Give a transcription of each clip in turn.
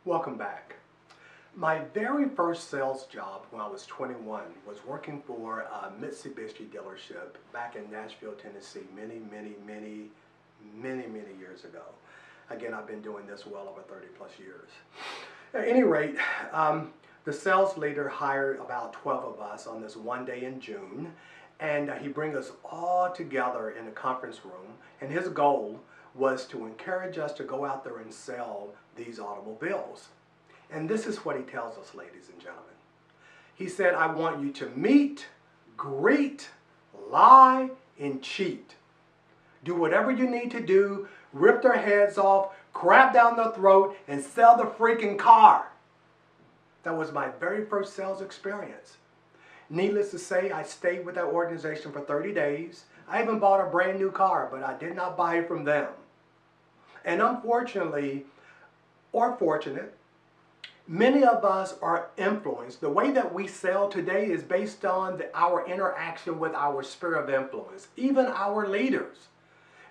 Welcome back. My very first sales job when I was 21 was working for a Mitsubishi dealership back in Nashville, Tennessee many years ago. Again, I've been doing this well over 30 plus years. At any rate, the sales leader hired about 12 of us on this one day in June, and he bring us all together in a conference room, and his goal was to encourage us to go out there and sell these automobiles. And this is what he tells us, ladies and gentlemen. He said, I want you to meet, greet, lie, and cheat. Do whatever you need to do, rip their heads off, crap down their throat, and sell the freaking car. That was my very first sales experience. Needless to say, I stayed with that organization for 30 days. I even bought a brand new car, but I did not buy it from them. And unfortunately, or fortunate, many of us are influenced. The way that we sell today is based on our interaction with our sphere of influence, even our leaders.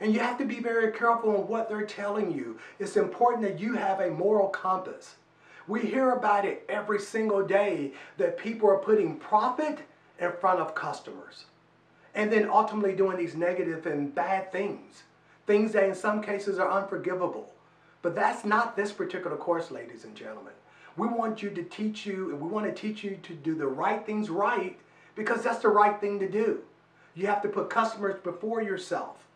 And you have to be very careful on what they're telling you. It's important that you have a moral compass. We hear about it every single day that people are putting profit in front of customers. And then ultimately doing these negative and bad things. Things that in some cases are unforgivable. But that's not this particular course, ladies and gentlemen. We want to teach you to do the right things right, because that's the right thing to do. You have to put customers before yourself.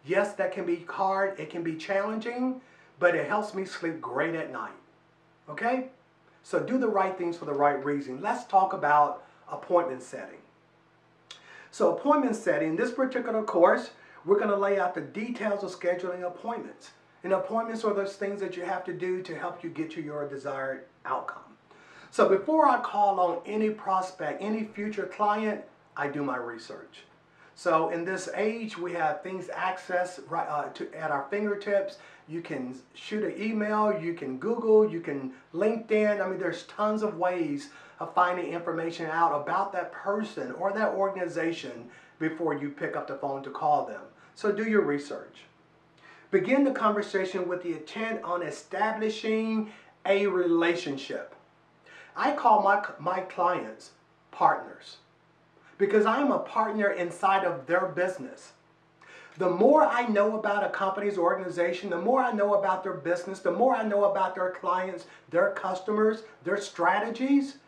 Yes, that can be hard, it can be challenging, but it helps me sleep great at night. Okay? So do the right things for the right reason. Let's talk about appointment setting. So appointment setting, this particular course, we're going to lay out the details of scheduling appointments. And appointments are those things that you have to do to help you get to your desired outcome. So before I call on any prospect, any future client, I do my research. So in this age, we have things access at our fingertips. You can shoot an email, you can Google, you can LinkedIn. I mean, there's tons of ways of finding information out about that person or that organization before you pick up the phone to call them. So do your research. Begin the conversation with the intent on establishing a relationship. I call my clients partners because I'm a partner inside of their business. The more I know about a company's organization, the more I know about their business, the more I know about their clients, their customers, their strategies,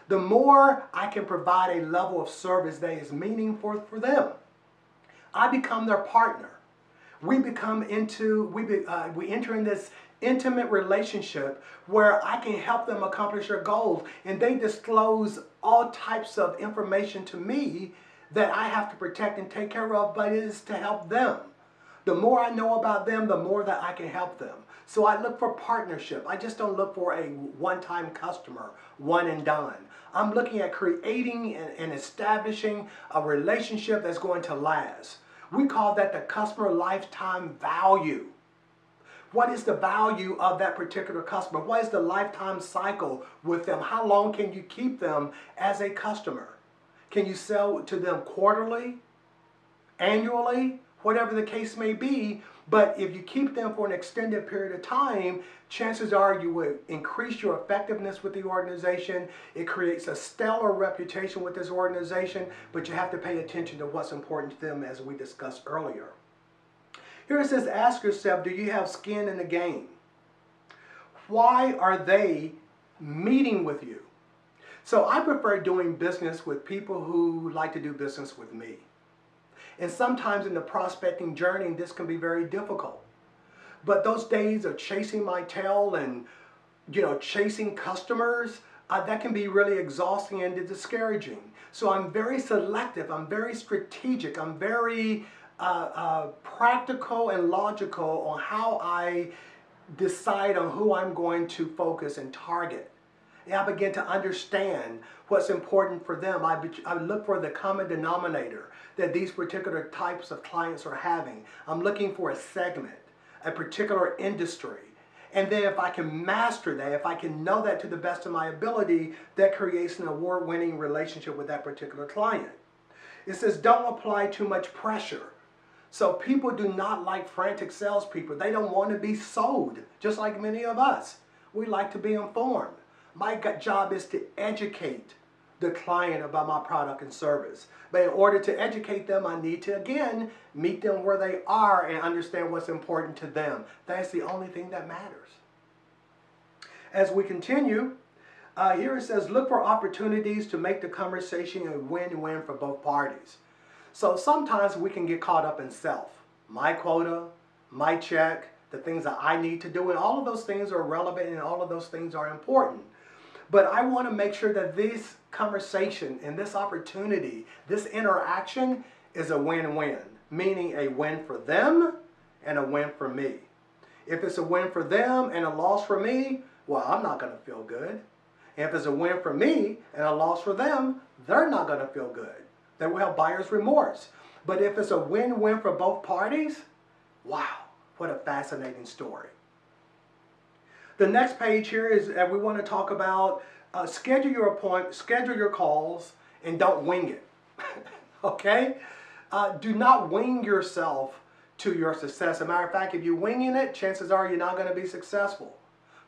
the more I can provide a level of service that is meaningful for them. I become their partner. We enter in this intimate relationship where I can help them accomplish their goals, and they disclose all types of information to me that I have to protect and take care of, but it is to help them. The more I know about them, the more that I can help them. So I look for partnership. I just don't look for a one-time customer, one and done. I'm looking at creating and establishing a relationship that's going to last. We call that the customer lifetime value. What is the value of that particular customer? What is the lifetime cycle with them? How long can you keep them as a customer? Can you sell to them quarterly, annually, whatever the case may be? But if you keep them for an extended period of time, chances are you would increase your effectiveness with the organization. It creates a stellar reputation with this organization, but you have to pay attention to what's important to them, as we discussed earlier. Here it says, ask yourself, do you have skin in the game? Why are they meeting with you? So I prefer doing business with people who like to do business with me. And sometimes in the prospecting journey, this can be very difficult. But those days of chasing my tail and, chasing customers, that can be really exhausting and discouraging. So I'm very selective, I'm very strategic, I'm very practical and logical on how I decide on who I'm going to focus and target. And I begin to understand what's important for them. I look for the common denominator that these particular types of clients are having. I'm looking for a segment, a particular industry. And then if I can master that, if I can know that to the best of my ability, that creates an award-winning relationship with that particular client. It says, don't apply too much pressure. So people do not like frantic salespeople. They don't want to be sold, just like many of us. We like to be informed. My job is to educate the client about my product and service. But in order to educate them, I need to, again, meet them where they are and understand what's important to them. That's the only thing that matters. As we continue, here it says, look for opportunities to make the conversation a win-win for both parties. So sometimes we can get caught up in self. My quota, my check, the things that I need to do, and all of those things are relevant and all of those things are important. But I want to make sure that this conversation and this opportunity, this interaction is a win-win, meaning a win for them and a win for me. If it's a win for them and a loss for me, well, I'm not going to feel good. And if it's a win for me and a loss for them, they're not going to feel good. They will have buyer's remorse. But if it's a win-win for both parties, wow, what a fascinating story. The next page here is that we want to talk about schedule your calls, and don't wing it. Okay? Do not wing yourself to your success. As a matter of fact, if you're winging it, chances are you're not going to be successful.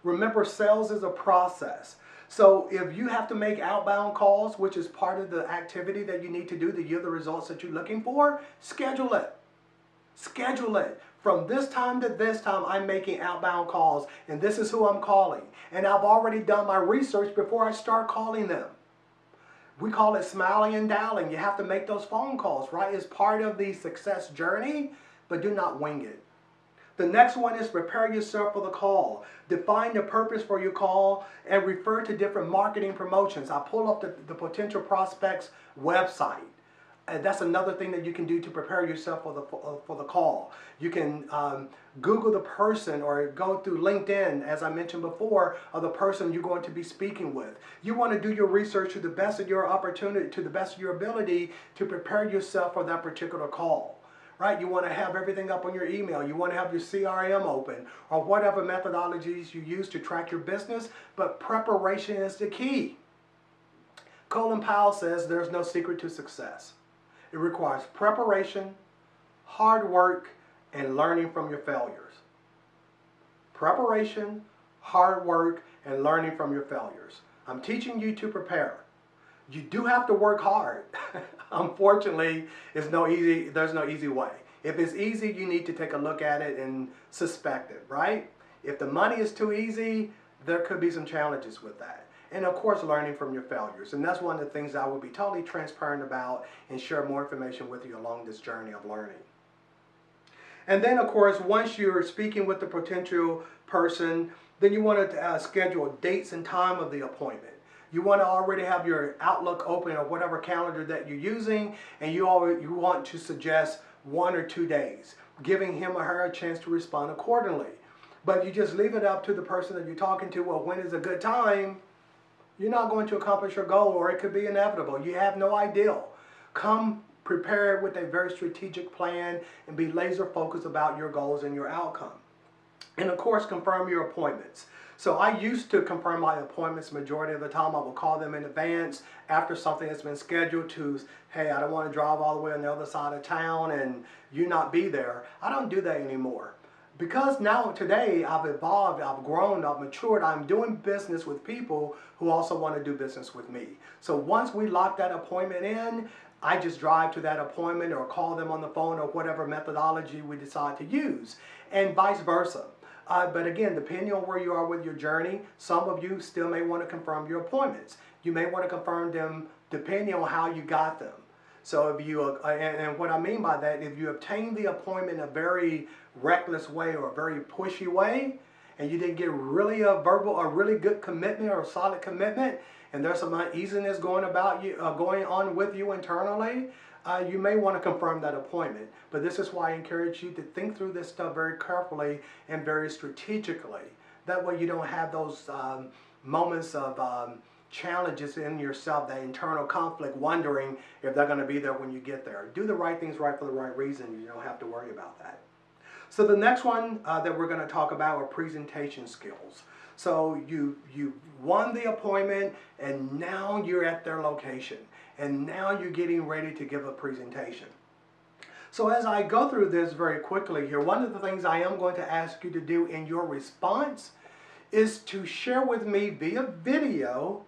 Remember, sales is a process. So if you have to make outbound calls, which is part of the activity that you need to do to yield the results that you're looking for, schedule it. Schedule it. From this time to this time, I'm making outbound calls, and this is who I'm calling. And I've already done my research before I start calling them. We call it smiling and dialing. You have to make those phone calls, right? It's part of the success journey, but do not wing it. The next one is prepare yourself for the call. Define the purpose for your call and refer to different marketing promotions. I pull up the potential prospects website. And that's another thing that you can do to prepare yourself for the call. You can Google the person or go through LinkedIn, as I mentioned before, of the person you're going to be speaking with. You want to do your research to the best of your opportunity, to the best of your ability to prepare yourself for that particular call. Right? You want to have everything up on your email. You want to have your CRM open or whatever methodologies you use to track your business, but preparation is the key. Colin Powell says there's no secret to success. It requires preparation, hard work, and learning from your failures. Preparation, hard work, and learning from your failures. I'm teaching you to prepare. You do have to work hard. Unfortunately, there's no easy way. If it's easy, you need to take a look at it and suspect it, right? If the money is too easy, there could be some challenges with that. And of course, learning from your failures. And that's one of the things I will be totally transparent about and share more information with you along this journey of learning. And then, of course, once you're speaking with the potential person, then you want to schedule dates and time of the appointment. You want to already have your Outlook open or whatever calendar that you're using, and you want to suggest 1 or 2 days, giving him or her a chance to respond accordingly. But you just leave it up to the person that you're talking to, well, when is a good time? You're not going to accomplish your goal, or it could be inevitable. You have no idea. Come prepared with a very strategic plan and be laser focused about your goals and your outcome. And of course, confirm your appointments. So I used to confirm my appointments majority of the time. I will call them in advance after something has been scheduled to, hey, I don't want to drive all the way on the other side of town and you not be there. I don't do that anymore. Because now today I've evolved, I've grown, I've matured, I'm doing business with people who also want to do business with me. So once we lock that appointment in, I just drive to that appointment or call them on the phone or whatever methodology we decide to use, and vice versa. But again, depending on where you are with your journey, some of you still may want to confirm your appointments. You may want to confirm them depending on how you got them. So if you, and what I mean by that, if you obtain the appointment in a very reckless way or a very pushy way, and you didn't get really a verbal or really good commitment or a solid commitment, and there's some uneasiness going on with you internally, you may want to confirm that appointment. But this is why I encourage you to think through this stuff very carefully and very strategically. That way you don't have those moments of challenges in yourself, that internal conflict, wondering if they're going to be there when you get there. Do the right things right for the right reason. You don't have to worry about that. So the next one that we're going to talk about are presentation skills. So you won the appointment, and now you're at their location, and now you're getting ready to give a presentation. So as I go through this very quickly here, one of the things I am going to ask you to do in your response is to share with me via video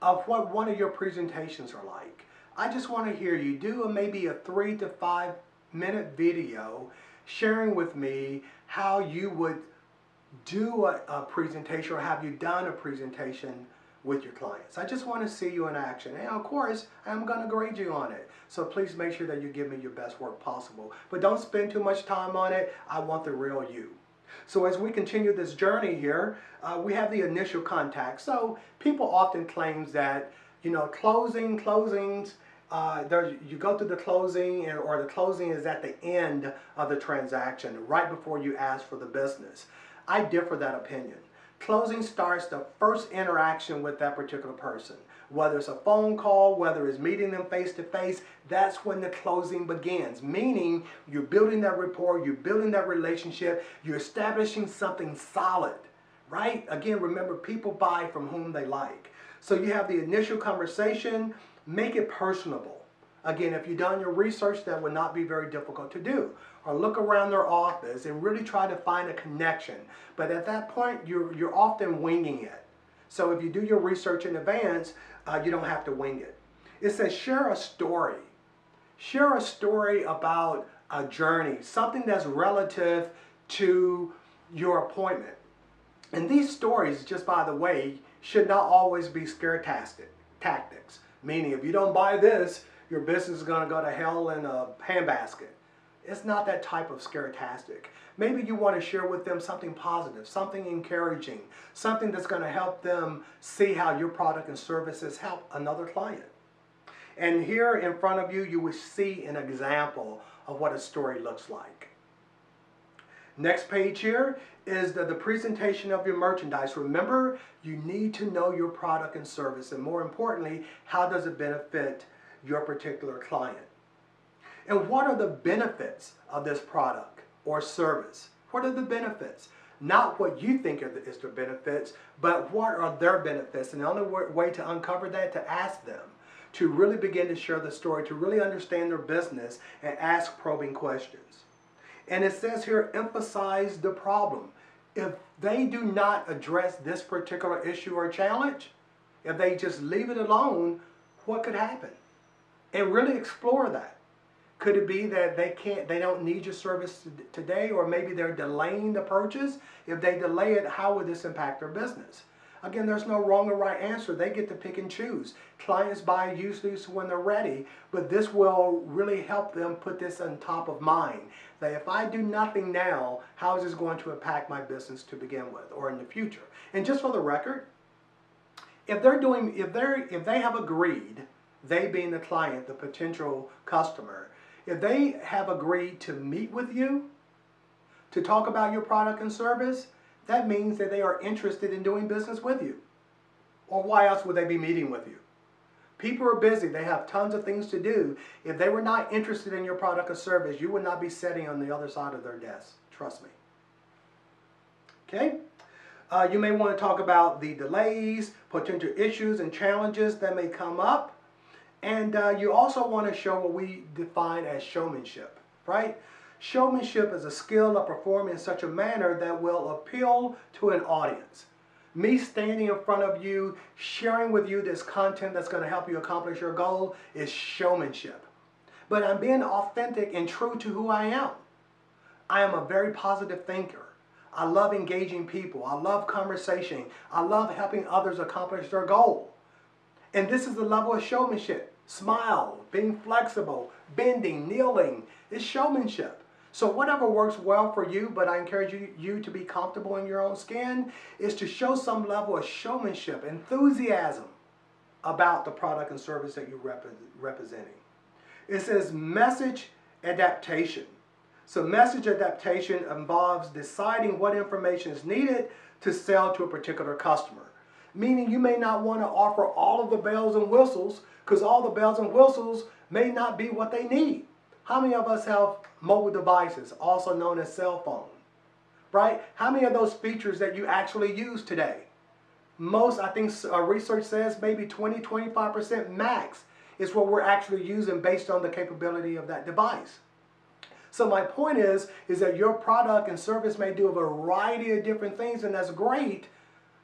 of what one of your presentations are like. I just want to hear you do maybe a 3 to 5 minute video sharing with me how you would do a presentation, or have you done a presentation with your clients. I just want to see you in action. And of course, I'm going to grade you on it. So please make sure that you give me your best work possible. But don't spend too much time on it. I want the real you. So as we continue this journey here, we have the initial contact. So people often claim that, you know, closings, you go through the closing, or the closing is at the end of the transaction, right before you ask for the business. I differ that opinion. Closing starts the first interaction with that particular person. Whether it's a phone call, whether it's meeting them face to face, that's when the closing begins. Meaning you're building that rapport, you're building that relationship, you're establishing something solid, right? Again, remember, people buy from whom they like. So you have the initial conversation, make it personable. Again, if you've done your research, that would not be very difficult to do. Or look around their office and really try to find a connection. But at that point, you're often winging it. So if you do your research in advance, you don't have to wing it. It says share a story. Share a story about a journey, something that's relative to your appointment. And these stories, just by the way, should not always be scare tactics. Meaning, if you don't buy this, your business is going to go to hell in a handbasket. It's not that type of scare-tastic. Maybe you want to share with them something positive, something encouraging, something that's going to help them see how your product and services help another client. And here in front of you, you will see an example of what a story looks like. Next page here is the presentation of your merchandise. Remember, you need to know your product and service, and more importantly, how does it benefit your particular client? And what are the benefits of this product or service? What are the benefits? Not what you think is their benefits, but what are their benefits? And the only way to uncover that, to ask them, to really begin to share the story, to really understand their business and ask probing questions. And it says here, emphasize the problem. If they do not address this particular issue or challenge, if they just leave it alone, what could happen? And really explore that. Could it be that they don't need your service today, or maybe they're delaying the purchase? If they delay it, how would this impact their business? Again, there's no wrong or right answer. They get to pick and choose. Clients buy usually when they're ready, but this will really help them put this on top of mind. That if I do nothing now, how is this going to impact my business to begin with, or in the future? And just for the record, if they have agreed, they being the client, the potential customer, if they have agreed to meet with you to talk about your product and service, that means that they are interested in doing business with you. Or why else would they be meeting with you? People are busy. They have tons of things to do. If they were not interested in your product or service, you would not be sitting on the other side of their desk. Trust me. Okay? You may want to talk about the delays, potential issues and challenges that may come up. And you also want to show what we define as showmanship, right? Showmanship is a skill of performing in such a manner that will appeal to an audience. Me standing in front of you, sharing with you this content that's going to help you accomplish your goal is showmanship. But I'm being authentic and true to who I am. I am a very positive thinker. I love engaging people. I love conversation. I love helping others accomplish their goal. And this is the level of showmanship. Smile, being flexible, bending, kneeling is showmanship. So whatever works well for you, but I encourage you to be comfortable in your own skin, is to show some level of showmanship, enthusiasm about the product and service that you're representing. It says message adaptation. So message adaptation involves deciding what information is needed to sell to a particular customer. Meaning you may not want to offer all of the bells and whistles, because all the bells and whistles may not be what they need. How many of us have mobile devices, also known as cell phone? Right? How many of those features that you actually use today? Most, I think research says maybe 20-25% max is what we're actually using based on the capability of that device. So my point is that your product and service may do a variety of different things, and that's great,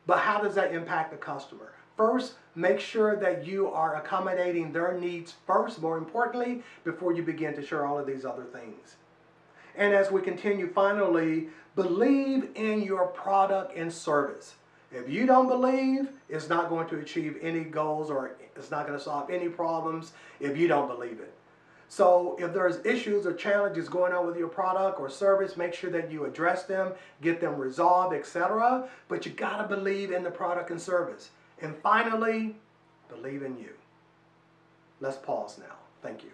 but how does that impact the customer? First, make sure that you are accommodating their needs first, more importantly, before you begin to share all of these other things. And as we continue, finally, believe in your product and service. If you don't believe, it's not going to achieve any goals, or it's not going to solve any problems if you don't believe it. So if there's issues or challenges going on with your product or service, make sure that you address them, get them resolved, etc. But you got to believe in the product and service. And finally, believe in you. Let's pause now. Thank you.